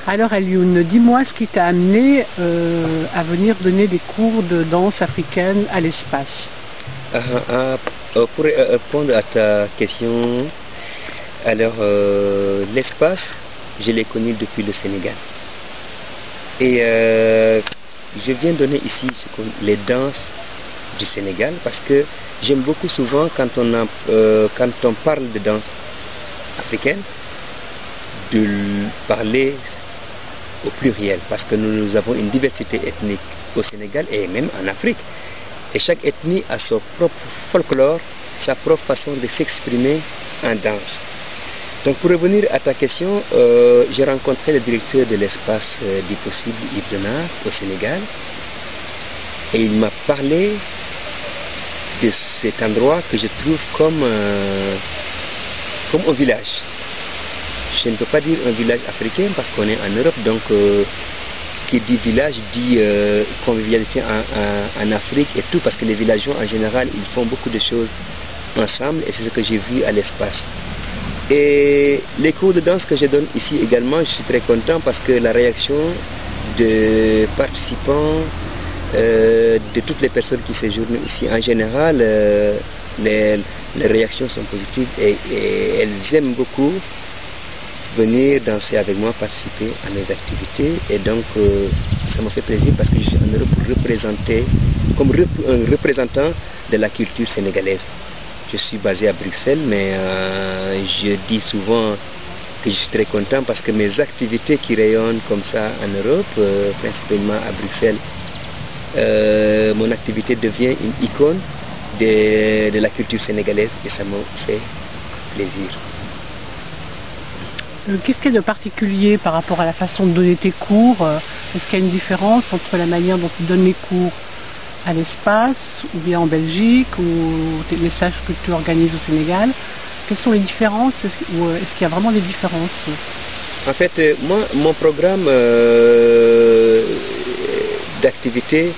Alors Elioun, dis-moi ce qui t'a amené à venir donner des cours de danse africaine à l'espace. Pour répondre à ta question, alors l'espace, je l'ai connu depuis le Sénégal. Et je viens donner ici les danses du Sénégal parce que j'aime beaucoup souvent quand on parle de danse africaine, de parler au pluriel, parce que nous avons une diversité ethnique au Sénégal et même en Afrique. Et chaque ethnie a son propre folklore, sa propre façon de s'exprimer en danse. Donc pour revenir à ta question, j'ai rencontré le directeur de l'espace du possible, Yves Denard, au Sénégal, et il m'a parlé de cet endroit que je trouve comme un village. Je ne peux pas dire un village africain parce qu'on est en Europe, donc qui dit village dit convivialité en Afrique et tout, parce que les villageois en général ils font beaucoup de choses ensemble et c'est ce que j'ai vu à l'espace. Et les cours de danse que je donne ici également, je suis très content parce que la réaction de participants, de toutes les personnes qui séjournent ici en général, les réactions sont positives et elles aiment beaucoup venir danser avec moi, participer à mes activités, et donc ça me fait plaisir parce que je suis en Europe pour représenter, comme un représentant de la culture sénégalaise. Je suis basé à Bruxelles, mais je dis souvent que je suis très content parce que mes activités qui rayonnent comme ça en Europe, principalement à Bruxelles, mon activité devient une icône de la culture sénégalaise et ça me fait plaisir. Qu'est-ce qu'il y a de particulier par rapport à la façon de donner tes cours? Est-ce qu'il y a une différence entre la manière dont tu donnes les cours à l'espace, ou bien en Belgique, ou les stages que tu organises au Sénégal? Quelles sont les différences? Ou est-ce qu'il y a vraiment des différences? En fait, moi, mon programme d'activité,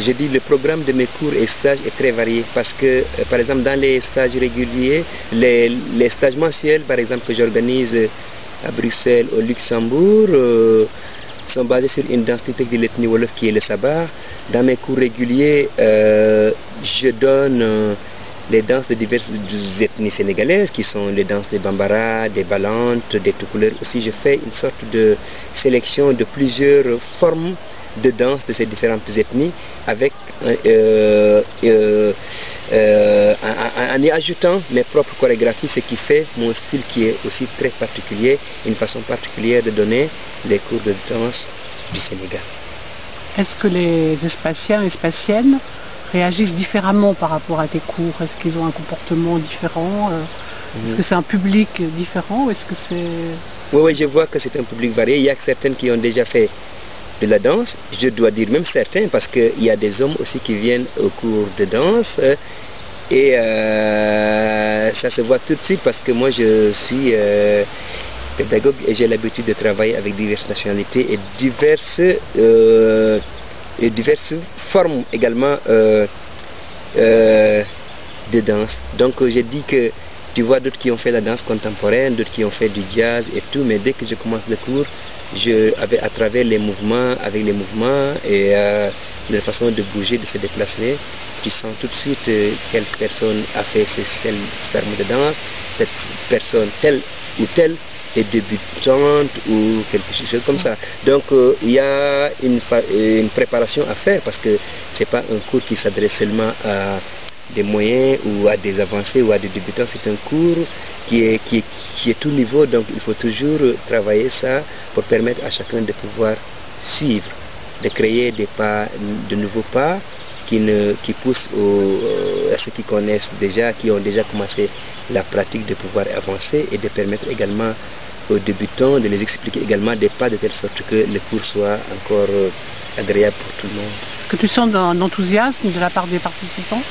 je dis le programme de mes cours et stages est très varié parce que, par exemple, dans les stages réguliers, les stages mensuels, par exemple, que j'organise à Bruxelles, au Luxembourg, sont basés sur une danse typique de l'ethnie Wolof qui est le sabar. Dans mes cours réguliers, je donne les danses de diverses ethnies sénégalaises qui sont les danses des Bambara, des Balantes, des Toucouleurs. Aussi, je fais une sorte de sélection de plusieurs formes de danse de ces différentes ethnies avec en y ajoutant mes propres chorégraphies, ce qui fait mon style qui est aussi très particulier, une façon particulière de donner les cours de danse du Sénégal. Est-ce que les Espaciens et Espaciennes réagissent différemment par rapport à tes cours? Est-ce qu'ils ont un comportement différent? Est-ce que c'est un public différent? Est-ce que c'est... Oui, je vois que c'est un public varié. Il y a certaines qui ont déjà fait de la danse, je dois dire même certains, parce qu'il y a des hommes aussi qui viennent au cours de danse et ça se voit tout de suite parce que moi je suis pédagogue et j'ai l'habitude de travailler avec diverses nationalités et diverses formes également de danse. Donc je dis que tu vois d'autres qui ont fait la danse contemporaine, d'autres qui ont fait du jazz et tout, mais dès que je commence le cours, à travers les mouvements, avec les mouvements et la façon de bouger, de se déplacer, tu sens tout de suite quelle personne a fait cette forme de danse, cette personne telle ou telle est débutante ou quelque chose comme ça. Donc il y a une préparation à faire parce que ce n'est pas un cours qui s'adresse seulement à des moyens ou à des avancés ou à des débutants, c'est un cours qui est tout niveau, donc il faut toujours travailler ça pour permettre à chacun de pouvoir suivre, de créer des pas, de nouveaux pas qui poussent à ceux qui connaissent déjà, qui ont déjà commencé la pratique de pouvoir avancer et de permettre également aux débutants de les expliquer également des pas de telle sorte que le cours soit encore agréable pour tout le monde. Est-ce que tu sens un enthousiasme de la part des participants?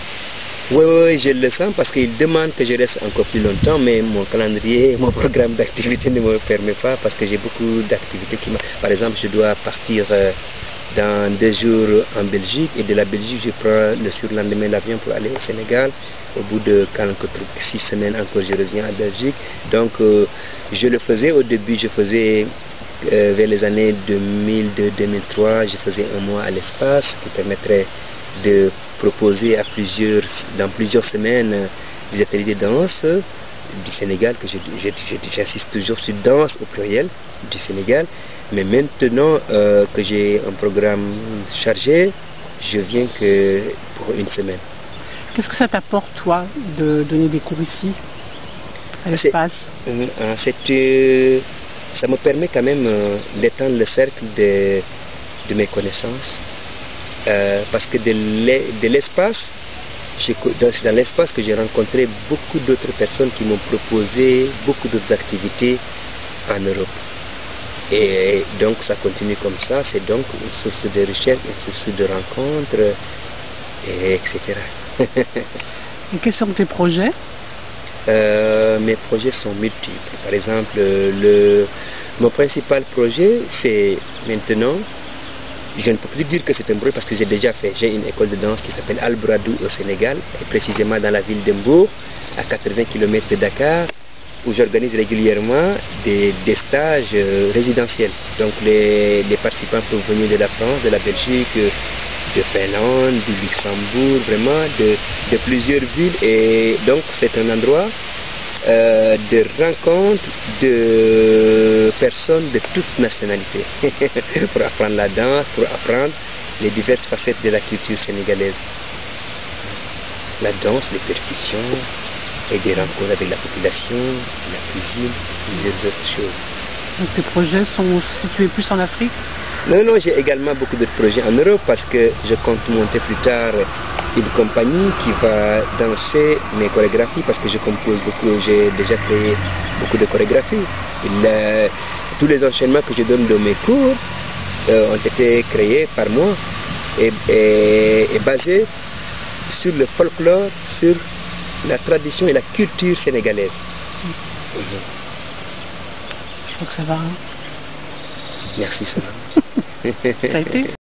Oui, je le sens parce qu'ils demandent que je reste encore plus longtemps, mais mon calendrier, mon programme d'activité ne me permet pas parce que j'ai beaucoup d'activités qui Par exemple, je dois partir dans 2 jours en Belgique et de la Belgique, je prends le surlendemain l'avion pour aller au Sénégal. Au bout de 6 semaines encore, je reviens en Belgique. Donc, je le faisais au début, je faisais vers les années 2002-2003, je faisais un mois à l'espace qui permettrait de proposer dans plusieurs semaines des ateliers de danse du Sénégal, que j'insiste toujours sur danse au pluriel du Sénégal. Mais maintenant que j'ai un programme chargé, je viens que pour une semaine. Qu'est-ce que ça t'apporte, toi, de donner des cours ici, à l'espace? Ça me permet quand même d'étendre le cercle de mes connaissances. Parce que de l'espace, c'est dans l'espace que j'ai rencontré beaucoup d'autres personnes qui m'ont proposé beaucoup d'autres activités en Europe. Et donc ça continue comme ça, c'est donc une source de recherche, une source de rencontres, etc. Et quels sont tes projets? Mes projets sont multiples. Par exemple, mon principal projet, c'est maintenant, je ne peux plus dire que c'est un projet parce que j'ai déjà fait. J'ai une école de danse qui s'appelle Albradou au Sénégal, et précisément dans la ville d'Embourg, à 80 km de Dakar, où j'organise régulièrement des stages résidentiels. Donc les participants peuvent venir de la France, de la Belgique, de Finlande, du Luxembourg, vraiment de plusieurs villes. Et donc c'est un endroit de rencontre de personnes de toutes nationalités pour apprendre la danse, pour apprendre les diverses facettes de la culture sénégalaise. La danse, les percussions, et des rencontres avec la population, la cuisine, plusieurs autres choses. Donc tes projets sont situés plus en Afrique? Non, j'ai également beaucoup d'autres projets en Europe parce que je compte monter plus tard une compagnie qui va danser mes chorégraphies parce que je compose beaucoup, j'ai déjà créé beaucoup de chorégraphies. Tous les enchaînements que je donne dans mes cours ont été créés par moi et basés sur le folklore, sur la tradition et la culture sénégalaise. Je crois que ça va. Hein. Merci, Solange. Ça a été